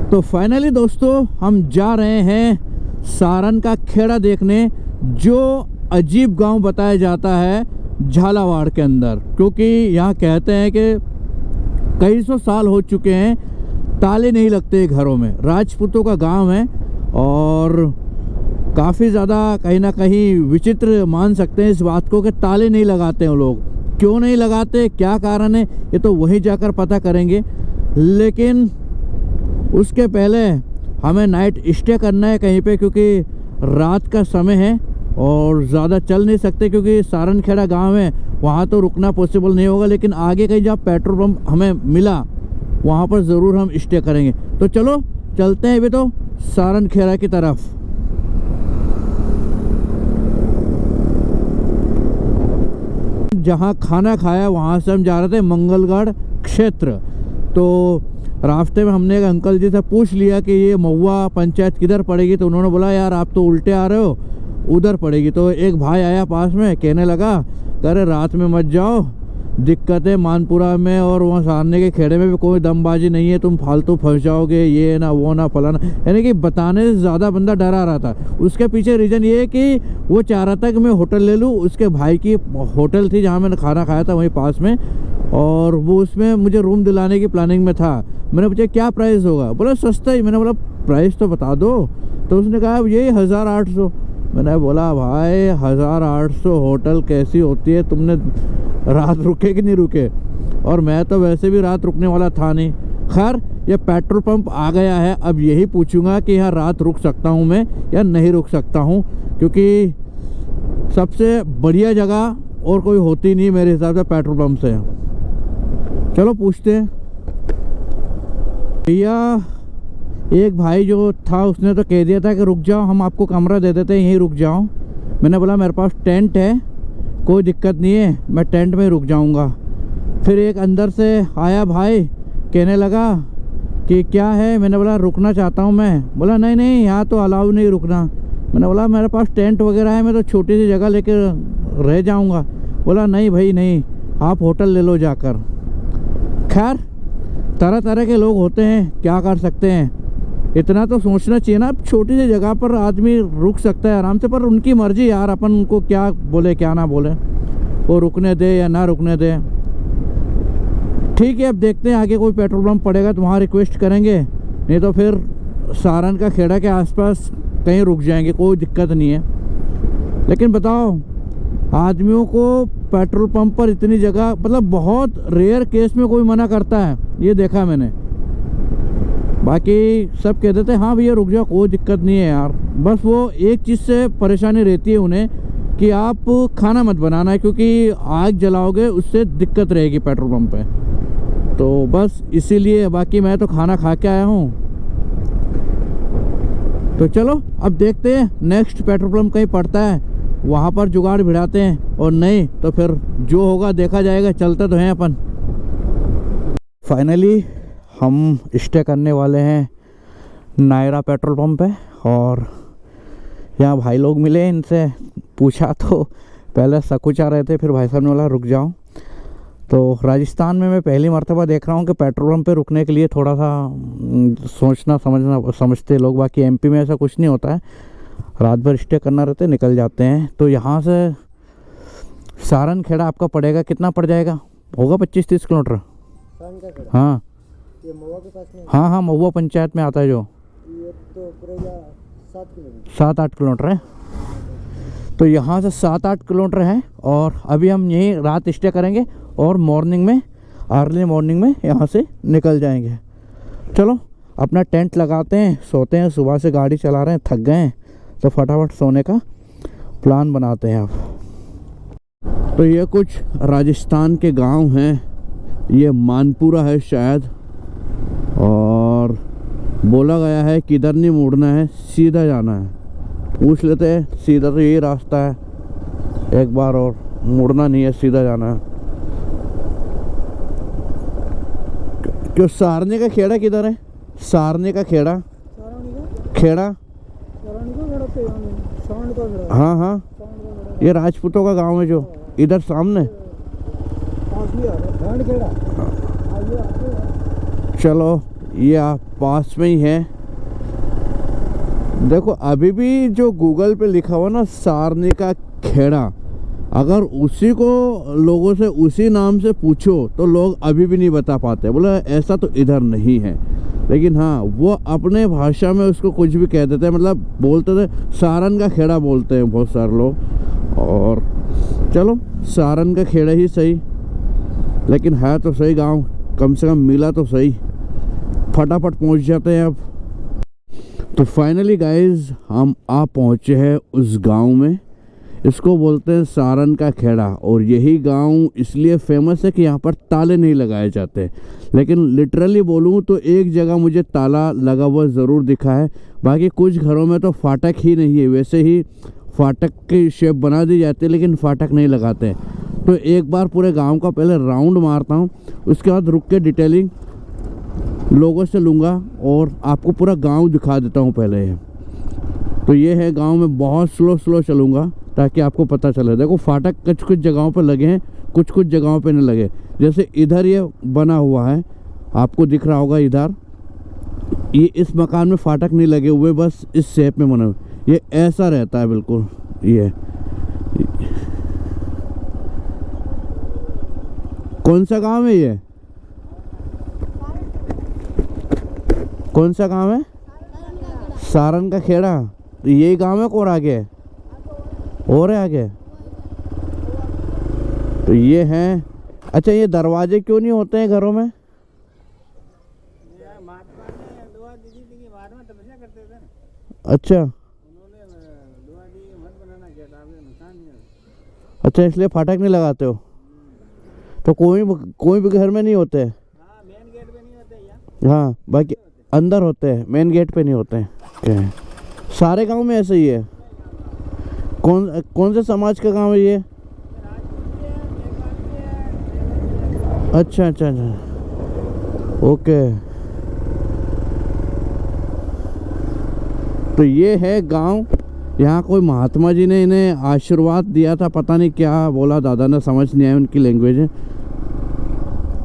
तो फाइनली दोस्तों हम जा रहे हैं सारण का खेड़ा देखने, जो अजीब गांव बताया जाता है झालावाड़ के अंदर, क्योंकि यहाँ कहते हैं कि कई सौ साल हो चुके हैं ताले नहीं लगते घरों में। राजपूतों का गांव है और काफ़ी ज़्यादा कहीं ना कहीं विचित्र मान सकते हैं इस बात को कि ताले नहीं लगाते हैं लोग। क्यों नहीं लगाते, क्या कारण है, ये तो वहीं जाकर पता करेंगे। लेकिन उसके पहले हमें नाइट स्टे करना है कहीं पे, क्योंकि रात का समय है और ज़्यादा चल नहीं सकते, क्योंकि सारण खेड़ा गांव है, वहाँ तो रुकना पॉसिबल नहीं होगा। लेकिन आगे कहीं जहाँ पेट्रोल पंप हमें मिला वहाँ पर ज़रूर हम स्टे करेंगे। तो चलो चलते हैं अभी तो सारण खेड़ा की तरफ। जहाँ खाना खाया वहाँ से हम जा रहे थे मंगलगढ़ क्षेत्र। तो रास्ते में हमने एक अंकल जी से पूछ लिया कि ये महुआ पंचायत किधर पड़ेगी, तो उन्होंने बोला यार आप तो उल्टे आ रहे हो, उधर पड़ेगी। तो एक भाई आया पास में, कहने लगा कह रहे रात में मत जाओ, दिक्कत है मानपुरा में और वहाँ सारने के खेड़े में भी कोई दमबाजी नहीं है, तुम फालतू फंस जाओगे, ये ना वो ना फलाना। यानी कि बताने से ज़्यादा बंदा डरा रहा था। उसके पीछे रीज़न ये है कि वो चाह रहा था कि मैं होटल ले लूँ। उसके भाई की होटल थी जहाँ मैंने खाना खाया था वहीं पास में, और वो उसमें मुझे रूम दिलाने की प्लानिंग में था। मैंने पूछा क्या प्राइस होगा, बोला सस्ता ही। मैंने बोला प्राइस तो बता दो। तो उसने कहा यही 1800। मैंने बोला भाई 1800 होटल कैसी होती है, तुमने रात रुके कि नहीं रुके? और मैं तो वैसे भी रात रुकने वाला था नहीं। खैर ये पेट्रोल पंप आ गया है, अब यही पूछूंगा कि यहाँ रात रुक सकता हूँ मैं या नहीं रुक सकता हूँ, क्योंकि सबसे बढ़िया जगह और कोई होती नहीं मेरे हिसाब से पेट्रोल पंप से। चलो पूछते हैं। भैया एक भाई जो था उसने तो कह दिया था कि रुक जाओ, हम आपको कमरा दे देते हैं, यहीं रुक जाओ। मैंने बोला मेरे पास टेंट है, कोई दिक्कत नहीं है, मैं टेंट में रुक जाऊंगा। फिर एक अंदर से आया भाई, कहने लगा कि क्या है। मैंने बोला रुकना चाहता हूं मैं। बोला नहीं नहीं यहाँ तो अलाउ नहीं रुकना। मैंने बोला मेरे पास टेंट वगैरह है, मैं तो छोटी सी जगह लेकर रह जाऊंगा। बोला नहीं भाई नहीं, आप होटल ले लो जाकर। खैर तरह तरह के लोग होते हैं, क्या कर सकते हैं। इतना तो सोचना चाहिए ना, छोटी सी जगह पर आदमी रुक सकता है आराम से, पर उनकी मर्जी यार, अपन उनको क्या बोले क्या ना बोले, वो रुकने दे या ना रुकने दे। ठीक है अब देखते हैं, आगे कोई पेट्रोल पंप पड़ेगा तो वहाँ रिक्वेस्ट करेंगे, नहीं तो फिर सारण का खेड़ा के आसपास कहीं रुक जाएंगे, कोई दिक्कत नहीं है। लेकिन बताओ आदमियों को पेट्रोल पंप पर इतनी जगह, मतलब बहुत रेयर केस में कोई मना करता है, ये देखा मैंने। बाकी सब कहते थे हाँ भैया रुक जाओ, कोई दिक्कत नहीं है यार। बस वो एक चीज़ से परेशानी रहती है उन्हें कि आप खाना मत बनाना है, क्योंकि आग जलाओगे उससे दिक्कत रहेगी पेट्रोल पंप पे। तो बस इसीलिए, बाकी मैं तो खाना खा के आया हूँ। तो चलो अब देखते हैं नेक्स्ट पेट्रोल पंप कहीं पड़ता है वहाँ पर जुगाड़ भिड़ाते हैं, और नहीं तो फिर जो होगा देखा जाएगा। चलते तो हैं अपन। फाइनली हम स्टे करने वाले हैं नायरा पेट्रोल पंप पे, और यहाँ भाई लोग मिले, इनसे पूछा तो पहले सकुचा रहे थे, फिर भाई साहब ने बोला रुक जाओ। तो राजस्थान में मैं पहली मर्तबा देख रहा हूँ कि पेट्रोल पंप पे रुकने के लिए थोड़ा सा सोचना समझते लोग। बाकी एमपी में ऐसा कुछ नहीं होता है, रात भर स्टे करना रहते निकल जाते हैं। तो यहाँ से सारण खेड़ा आपका पड़ेगा, कितना पड़ जाएगा, होगा 25-30 किलोमीटर। हाँ ये महुआ के पास में? हाँ हाँ महुआ पंचायत में आता है जो, ये तो पड़ेगा 7 किलोमीटर। 7-8 किलोमीटर है। तो यहाँ से 7-8 किलोमीटर है, और अभी हम यहीं रात स्टे करेंगे और मॉर्निंग में, अर्ली मॉर्निंग में यहाँ से निकल जाएंगे। चलो अपना टेंट लगाते हैं, सोते हैं। सुबह से गाड़ी चला रहे हैं, थक गए हैं, तो फटाफट सोने का प्लान बनाते हैं अब। तो ये कुछ राजस्थान के गांव हैं, ये मानपुरा है शायद, और बोला गया है कि इधर नहीं मुड़ना है, सीधा जाना है। पूछ लेते हैं, सीधा तो यही रास्ता है एक बार, और मुड़ना नहीं है, सीधा जाना है। क्यों सारने का खेड़ा किधर है? सारने का खेड़ा, खेड़ा हाँ हाँ, ये राजपूतों का गांव है जो इधर सामने। चलो ये आप पास में ही है। देखो अभी भी जो गूगल पे लिखा हुआ ना सारनी का खेड़ा, अगर उसी को लोगों से उसी नाम से पूछो तो लोग अभी भी नहीं बता पाते, बोले ऐसा तो इधर नहीं है। लेकिन हाँ, वो अपने भाषा में उसको कुछ भी कह देते हैं, मतलब बोलते थे सारन का खेड़ा बोलते हैं बहुत सारे लोग। और चलो सारन का खेड़ा ही सही, लेकिन है तो सही गांव, कम से कम मिला तो सही, फटाफट पहुंच जाते हैं अब। तो फाइनली गाइज हम आ पहुंचे हैं उस गांव में। इसको बोलते हैं सारन का खेड़ा, और यही गांव इसलिए फेमस है कि यहाँ पर ताले नहीं लगाए जाते। लेकिन लिटरली बोलूँ तो एक जगह मुझे ताला लगा हुआ ज़रूर दिखा है, बाकी कुछ घरों में तो फाटक ही नहीं है। वैसे ही फाटक की शेप बना दी जाती है लेकिन फाटक नहीं लगाते। तो एक बार पूरे गांव का पहले राउंड मारता हूँ, उसके बाद रुक के डिटेलिंग लोगों से लूँगा और आपको पूरा गांव दिखा देता हूँ पहले। तो ये है गांव में, बहुत स्लो चलूँगा ताकि आपको पता चले। देखो फाटक कुछ जगहों पर लगे हैं, कुछ जगहों पे नहीं लगे। जैसे इधर ये बना हुआ है, आपको दिख रहा होगा इधर, ये इस मकान में फाटक नहीं लगे हुए, बस इस शेप में बना हुआ। ये ऐसा रहता है बिल्कुल। ये कौन सा गांव है ये? कौन सा गांव है? सारन का खेड़ा। तो यही गांव है और आगे और है आगे? तो ये है। अच्छा, ये दरवाजे क्यों नहीं होते हैं घरों में? अच्छा अच्छा, इसलिए फाटक नहीं लगाते हो? तो कोई भी घर में नहीं होते? मेन गेट पे नहीं होते। हाँ, बाकी अंदर होते हैं, मेन गेट पे नहीं होते हैं। सारे गांव में ऐसे ही है? कौन से समाज का गांव है ये? अच्छा, ओके। तो ये है गांव। यहाँ कोई महात्मा जी ने इन्हें आशीर्वाद दिया था, पता नहीं क्या बोला दादा ने, समझ नहीं आया उनकी लैंग्वेज है।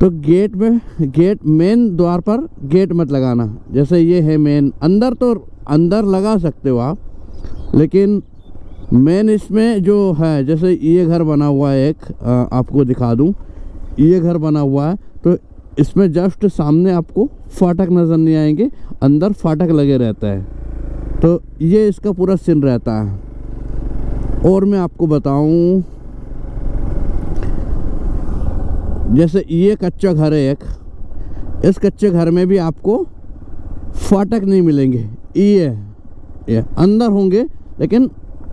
तो गेट मेन द्वार पर गेट मत लगाना। जैसे ये है मेन, अंदर लगा सकते हो आप, लेकिन मेन इसमें जो है, जैसे ये घर बना हुआ है एक, आपको दिखा दूं, ये घर बना हुआ है, तो इसमें जस्ट सामने आपको फाटक नज़र नहीं आएंगे, अंदर फाटक लगे रहता है। तो ये इसका पूरा सीन रहता है। और मैं आपको बताऊं, जैसे ये कच्चा घर है एक, इस कच्चे घर में भी आपको फाटक नहीं मिलेंगे। ये अंदर होंगे, लेकिन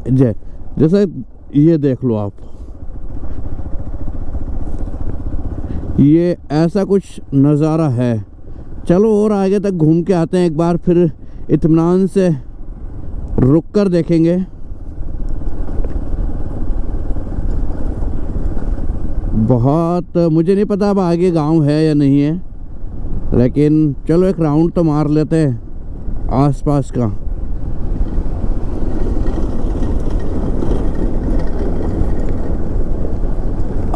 जैसे ये देख लो आप, ये ऐसा कुछ नज़ारा है। चलो और आगे तक घूम के आते हैं एक बार, फिर इत्मीनान से रुक कर देखेंगे। बहुत मुझे नहीं पता अब आगे गांव है या नहीं है, लेकिन चलो एक राउंड तो मार लेते हैं आसपास का।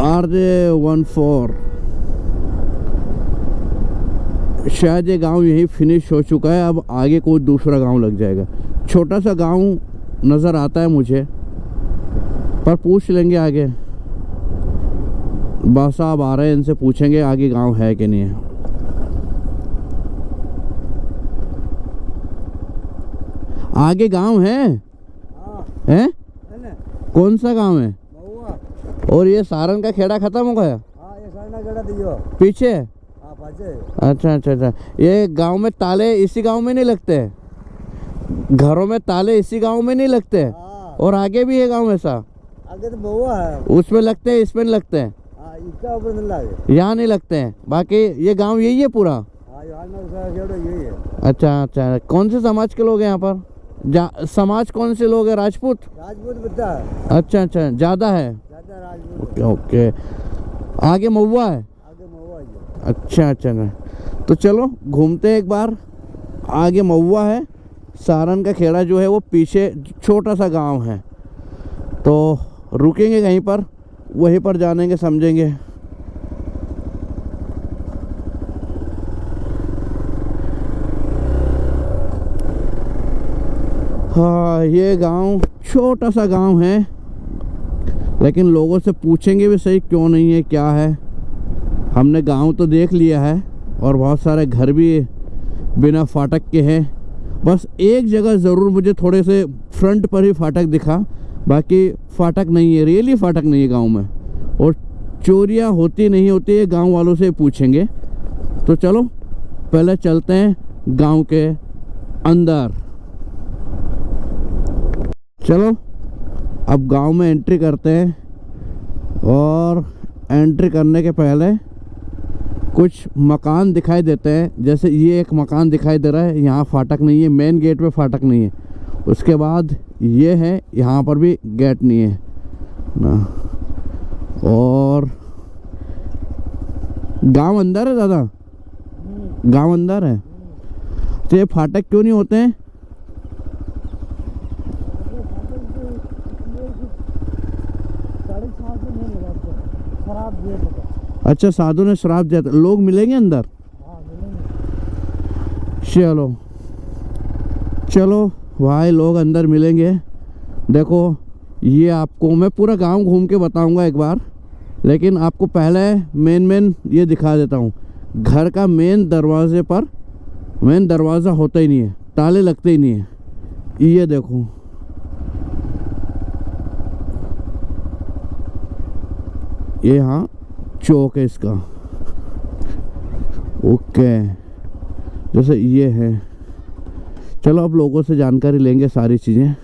RJ14, शायद ये गांव यही फिनिश हो चुका है, अब आगे कोई दूसरा गांव लग जाएगा। छोटा सा गांव नज़र आता है मुझे, पर पूछ लेंगे आगे। बस साहब आ रहे हैं, इनसे पूछेंगे आगे गांव है कि नहीं है। आगे गांव है? हैं? कौन सा गांव है? और ये सारन का खेड़ा खत्म हो गया? ये सारन का खेड़ा दियो पीछे। अच्छा। ये गांव में ताले इसी गांव में नहीं लगते? घरों में ताले इसी गांव में नहीं लगते? और आगे भी है गांव ऐसा? आगे तो बहुआ है, उसमें लगते हैं, इसमें नहीं लगते हैं? इसका ऊपर नहीं लगे, यहाँ नहीं लगते हैं। बाकी ये गांव यही है पूरा? यही है। अच्छा, कौन से समाज के लोग हैं यहाँ पर? समाज कौन से लोग हैं? राजपूत बता है। अच्छा, ज़्यादा है? राजपूत। ओके। आगे महुआ है? आगे महुआ है। अच्छा, तो चलो घूमते हैं एक बार। आगे महुआ है, सारन का खेड़ा जो है वो पीछे छोटा सा गांव है। तो रुकेंगे कहीं पर, वहीं पर जानेंगे, समझेंगे। हाँ, ये गांव छोटा सा गांव है, लेकिन लोगों से पूछेंगे भी सही क्यों नहीं है, क्या है। हमने गांव तो देख लिया है और बहुत सारे घर भी बिना फाटक के हैं। बस एक जगह ज़रूर मुझे थोड़े से फ्रंट पर ही फाटक दिखा, बाकी फाटक नहीं है, रियली फाटक नहीं है गांव में। और चोरियां होती नहीं होती है, गांव वालों से पूछेंगे। तो चलो पहले चलते हैं गांव के अंदर। चलो अब गांव में एंट्री करते हैं, और एंट्री करने के पहले कुछ मकान दिखाई देते हैं। जैसे ये एक मकान दिखाई दे रहा है, यहाँ फाटक नहीं है, मेन गेट पे फाटक नहीं है। उसके बाद ये है, यहाँ पर भी गेट नहीं है ना। और गांव अंदर है दादा, गांव अंदर है। तो ये फाटक क्यों नहीं होते हैं? अच्छा, साधु ने श्राप दिया था। लोग मिलेंगे अंदर? चलो चलो भाई, लोग अंदर मिलेंगे। देखो, ये आपको मैं पूरा गांव घूम के बताऊंगा एक बार, लेकिन आपको पहले मेन ये दिखा देता हूँ। घर का मेन दरवाजे पर मेन दरवाज़ा होता ही नहीं है, ताले लगते ही नहीं है। ये देखो, ये यहाँ चौक है इसका। ओके, जैसे ये है। चलो अब लोगों से जानकारी लेंगे सारी चीज़ें।